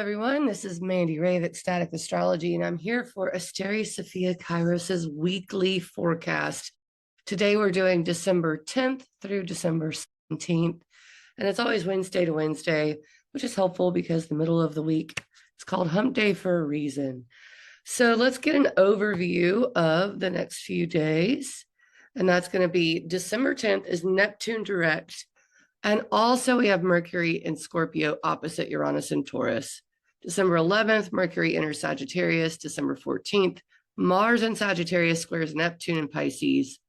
everyone. This is Mandi Rae of Ecstatic Astrology, and I'm here for Asteria Sophia Kairos's weekly forecast. Today we're doing December 10th through December 17th, and it's always Wednesday to Wednesday, which is helpful because the middle of the week is called Hump Day for a reason. So let's get an overview of the next few days, and that's going to be December 10th is Neptune direct. And also we have Mercury in Scorpio opposite Uranus and Taurus. December 11th, Mercury enters Sagittarius. December 14th, Mars in Sagittarius squares Neptune in Pisces.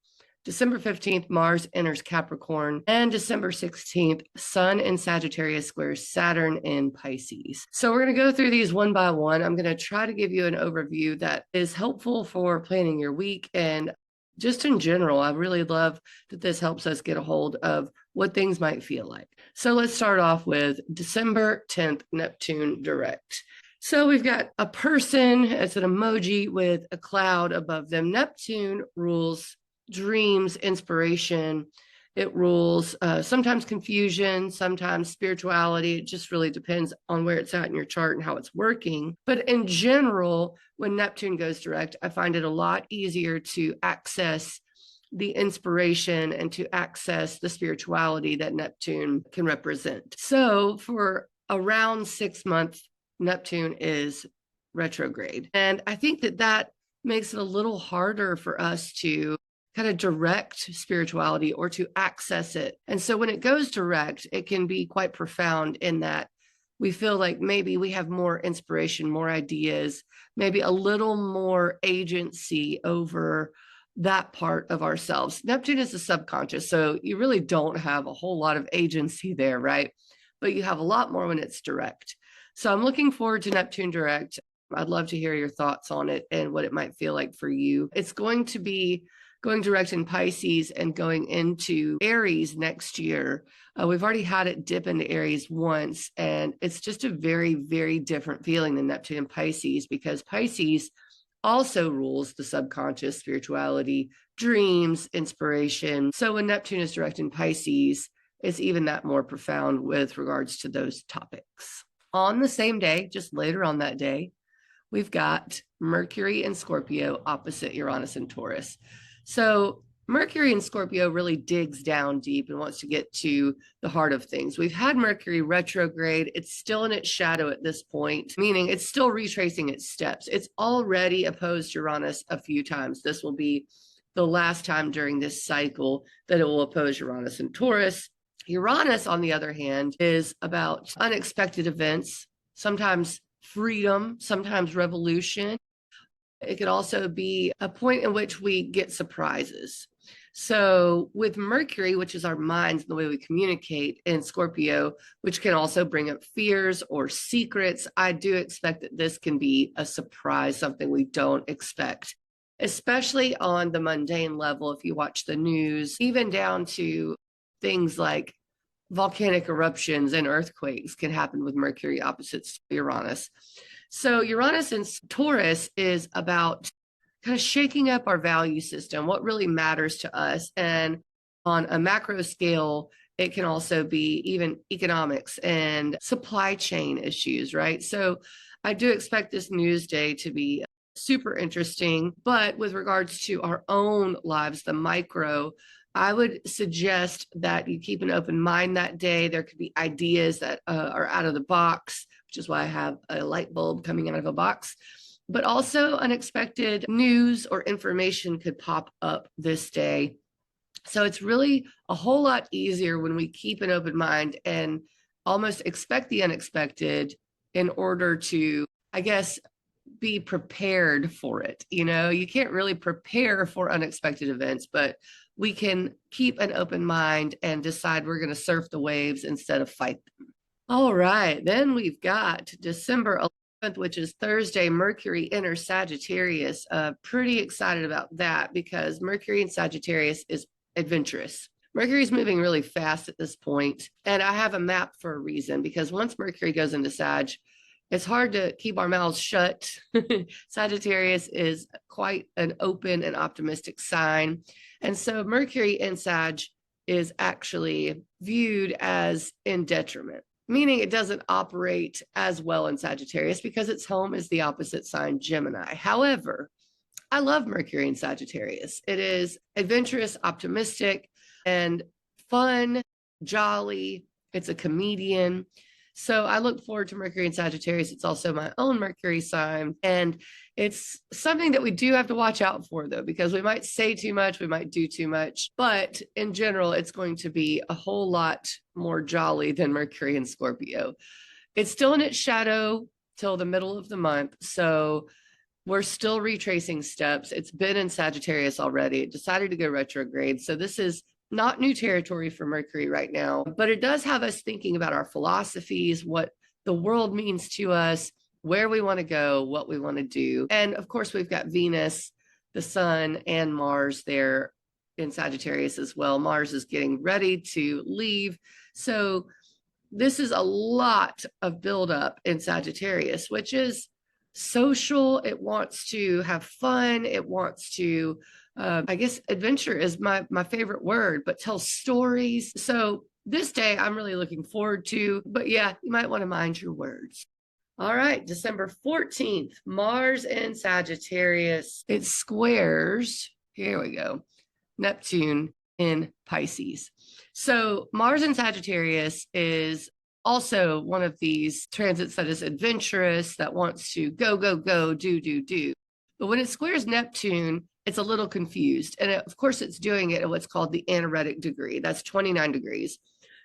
December 15th, Mars enters Capricorn. And December 16th, Sun in Sagittarius squares Saturn in Pisces. So we're going to go through these one by one. I'm going to try to give you an overview that is helpful for planning your week. And just in general, I really love that this helps us get a hold of what things might feel like. So let's start off with December 10th, Neptune direct. So we've got a person, it's an emoji with a cloud above them. Neptune rules dreams, inspiration. It rules sometimes confusion, sometimes spirituality. It just really depends on where it's at in your chart and how it's working. But in general, when Neptune goes direct, I find it a lot easier to access the inspiration and to access the spirituality that Neptune can represent. So for around 6 months, Neptune is retrograde. And I think that makes it a little harder for us to kind of direct spirituality or to access it. And so when it goes direct, it can be quite profound in that we feel like maybe we have more inspiration, more ideas, maybe a little more agency over that part of ourselves. Neptune is the subconscious, so you really don't have a whole lot of agency there, right? But you have a lot more when it's direct. So I'm looking forward to Neptune direct. I'd love to hear your thoughts on it and what it might feel like for you. It's going to be going direct in Pisces and going into Aries next year. We've already had it dip into Aries once, and it's just a very, very different feeling than Neptune and Pisces, because Pisces also rules the subconscious, spirituality, dreams, inspiration. So when Neptune is direct in Pisces, it's even that more profound with regards to those topics. On the same day, just later on that day, we've got Mercury in Scorpio opposite Uranus and Taurus. So Mercury in Scorpio really digs down deep and wants to get to the heart of things. We've had Mercury retrograde. It's still in its shadow at this point, meaning it's still retracing its steps. It's already opposed Uranus a few times. This will be the last time during this cycle that it will oppose Uranus and Taurus. Uranus, on the other hand, is about unexpected events, sometimes freedom, sometimes revolution. It could also be a point in which we get surprises. So with Mercury, which is our minds and the way we communicate, in Scorpio, which can also bring up fears or secrets, I do expect that this can be a surprise, something we don't expect, especially on the mundane level. If you watch the news, even down to things like volcanic eruptions and earthquakes can happen with Mercury opposite Uranus. So Uranus in Taurus is about kind of shaking up our value system, what really matters to us. And on a macro scale, it can also be even economics and supply chain issues, right? So I do expect this news day to be super interesting. But with regards to our own lives, the micro, I would suggest that you keep an open mind that day. There could be ideas that are out of the box, which is why I have a light bulb coming out of a box. But also unexpected news or information could pop up this day. So it's really a whole lot easier when we keep an open mind and almost expect the unexpected in order to, I guess, be prepared for it. You know, you can't really prepare for unexpected events, but we can keep an open mind and decide we're going to surf the waves instead of fight them. All right, then we've got December 11th, which is Thursday, Mercury enters Sagittarius. Pretty excited about that because Mercury in Sagittarius is adventurous. Mercury's moving really fast at this point, and I have a map for a reason, because once Mercury goes into Sag, it's hard to keep our mouths shut. Sagittarius is quite an open and optimistic sign. And so Mercury in Sag is actually viewed as in detriment. meaning it doesn't operate as well in Sagittarius because its home is the opposite sign, Gemini. However, I love Mercury in Sagittarius. It is adventurous, optimistic, and fun, jolly. It's a comedian. So I look forward to Mercury in Sagittarius. It's also my own Mercury sign. And it's something that we do have to watch out for, though, because we might say too much, we might do too much. But in general, it's going to be a whole lot more jolly than Mercury in Scorpio. It's still in its shadow till the middle of the month. So we're still retracing steps. It's been in Sagittarius already. It decided to go retrograde. So this is not new territory for Mercury right now, but it does have us thinking about our philosophies, what the world means to us, where we want to go, what we want to do. And of course, we've got Venus, the Sun, and Mars there in Sagittarius as well. Mars is getting ready to leave. So this is a lot of buildup in Sagittarius, which is social. It wants to have fun. It wants to I guess adventure is my favorite word, but tell stories. So this day I'm really looking forward to, but yeah, you might want to mind your words. All right, December 14th, Mars in Sagittarius. It squares, here we go, Neptune in Pisces. So Mars in Sagittarius is also one of these transits that is adventurous, that wants to go, go, go, do. But when it squares Neptune, it's a little confused. And of course, it's doing it at what's called the anaretic degree. That's 29 degrees.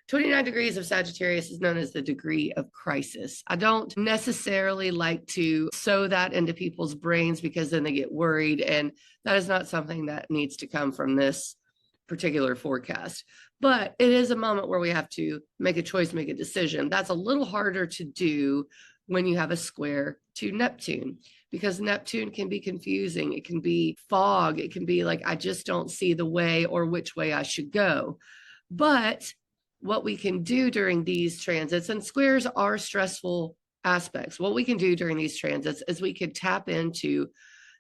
29 degrees of Sagittarius is known as the degree of crisis. I don't necessarily like to sew that into people's brains because then they get worried. And that is not something that needs to come from this particular forecast. But it is a moment where we have to make a choice, make a decision. That's a little harder to do when you have a square to Neptune, because Neptune can be confusing. It can be fog. It can be like, I just don't see the way or which way I should go. But what we can do during these transits, and squares are stressful aspects, what we can do during these transits is we can tap into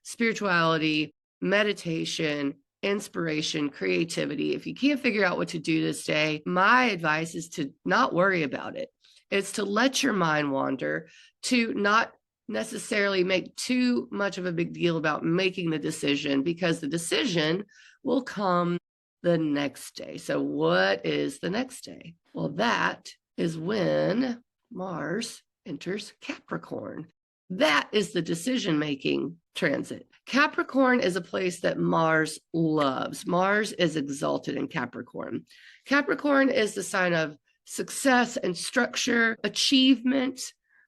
spirituality, meditation, inspiration, creativity. If you can't figure out what to do this day, my advice is to not worry about it. It's to let your mind wander, to not necessarily make too much of a big deal about making the decision, because the decision will come the next day. So what is the next day? Well, that is when Mars enters Capricorn. That is the decision-making transit. Capricorn is a place that Mars loves. Mars is exalted in Capricorn. Capricorn is the sign of success and structure, achievement.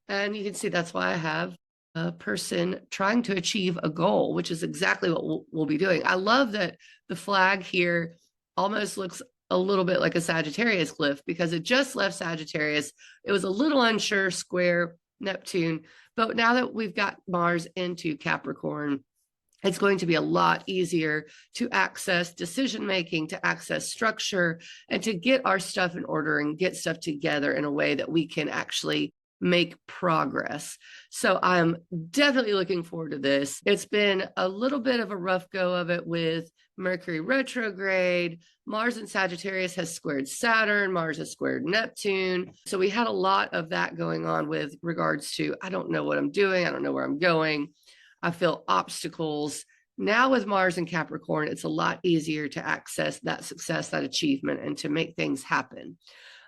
And you can see that's why I have a person trying to achieve a goal, which is exactly what we'll be doing. I love that the flag here almost looks a little bit like a Sagittarius glyph because it just left Sagittarius. It was a little unsure, square, Neptune. But now that we've got Mars into Capricorn, it's going to be a lot easier to access decision-making, to access structure, and to get our stuff in order and get stuff together in a way that we can actually make progress. So I'm definitely looking forward to this. It's been a little bit of a rough go of it with Mercury retrograde. Mars in Sagittarius has squared Saturn. Mars has squared Neptune. So we had a lot of that going on with regards to, I don't know what I'm doing. I don't know where I'm going. I feel obstacles. Now with Mars in Capricorn, it's a lot easier to access that success, that achievement, and to make things happen.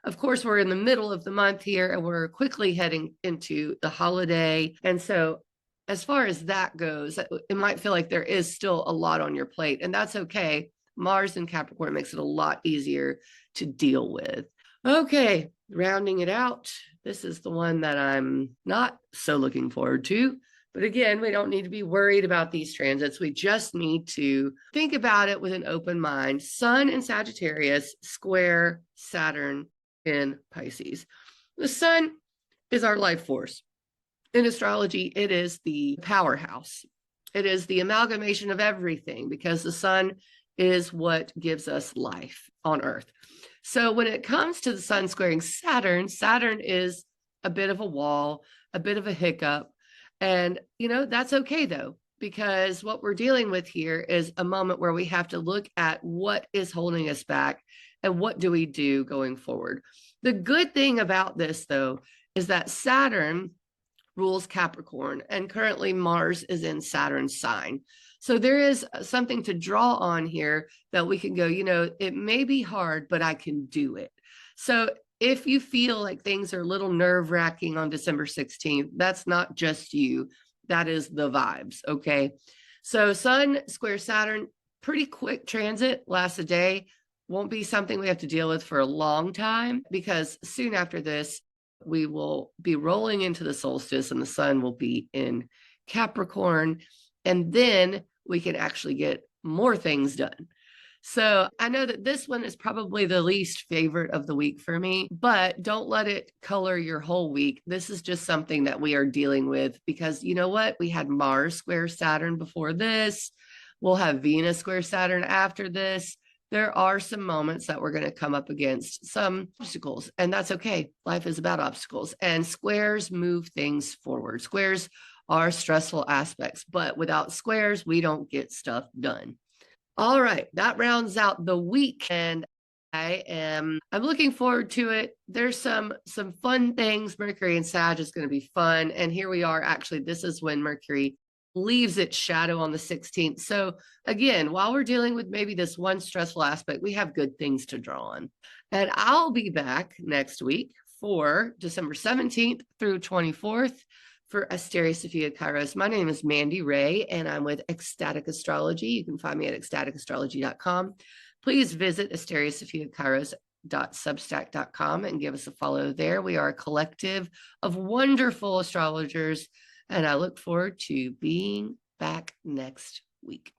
Of course, we're in the middle of the month here and we're quickly heading into the holiday. And so as far as that goes, it might feel like there is still a lot on your plate, and that's okay. Mars in Capricorn makes it a lot easier to deal with. Okay, rounding it out, this is the one that I'm not so looking forward to. But again, we don't need to be worried about these transits. We just need to think about it with an open mind. Sun in Sagittarius, square Saturn in Pisces. The sun is our life force. In astrology, it is the powerhouse. It is the amalgamation of everything because the sun is what gives us life on Earth. So when it comes to the sun squaring Saturn, Saturn is a bit of a wall, a bit of a hiccup. And, that's okay though, because what we're dealing with here is a moment where we have to look at what is holding us back and what do we do going forward. The good thing about this, though, is that Saturn rules Capricorn, and currently Mars is in Saturn's sign. So there is something to draw on here that we can go, it may be hard, but I can do it. So if you feel like things are a little nerve-wracking on December 16th, that's not just you. That is the vibes, okay? So Sun square Saturn, pretty quick transit, lasts a day. Won't be something we have to deal with for a long time, because soon after this, we will be rolling into the solstice and the sun will be in Capricorn. And then we can actually get more things done. So I know that this one is probably the least favorite of the week for me, but don't let it color your whole week. This is just something that we are dealing with because you know what? We had Mars square Saturn before this. We'll have Venus square Saturn after this. There are some moments that we're going to come up against some obstacles, and that's okay. Life is about obstacles, and squares move things forward. Squares are stressful aspects, but without squares, we don't get stuff done. All right, that rounds out the week, and I'm looking forward to it. There's some fun things. Mercury and Sag is going to be fun, and here we are. Actually, this is when Mercury leaves its shadow on the 16th. So again, while we're dealing with maybe this one stressful aspect, we have good things to draw on. And I'll be back next week for December 17th through 24th for Asteria Sophia Kairos. My name is Mandi Rae, and I'm with Ecstatic Astrology. You can find me at ecstaticastrology.com. Please visit asteriasophia.substack.com and give us a follow there. We are a collective of wonderful astrologers, and I look forward to being back next week.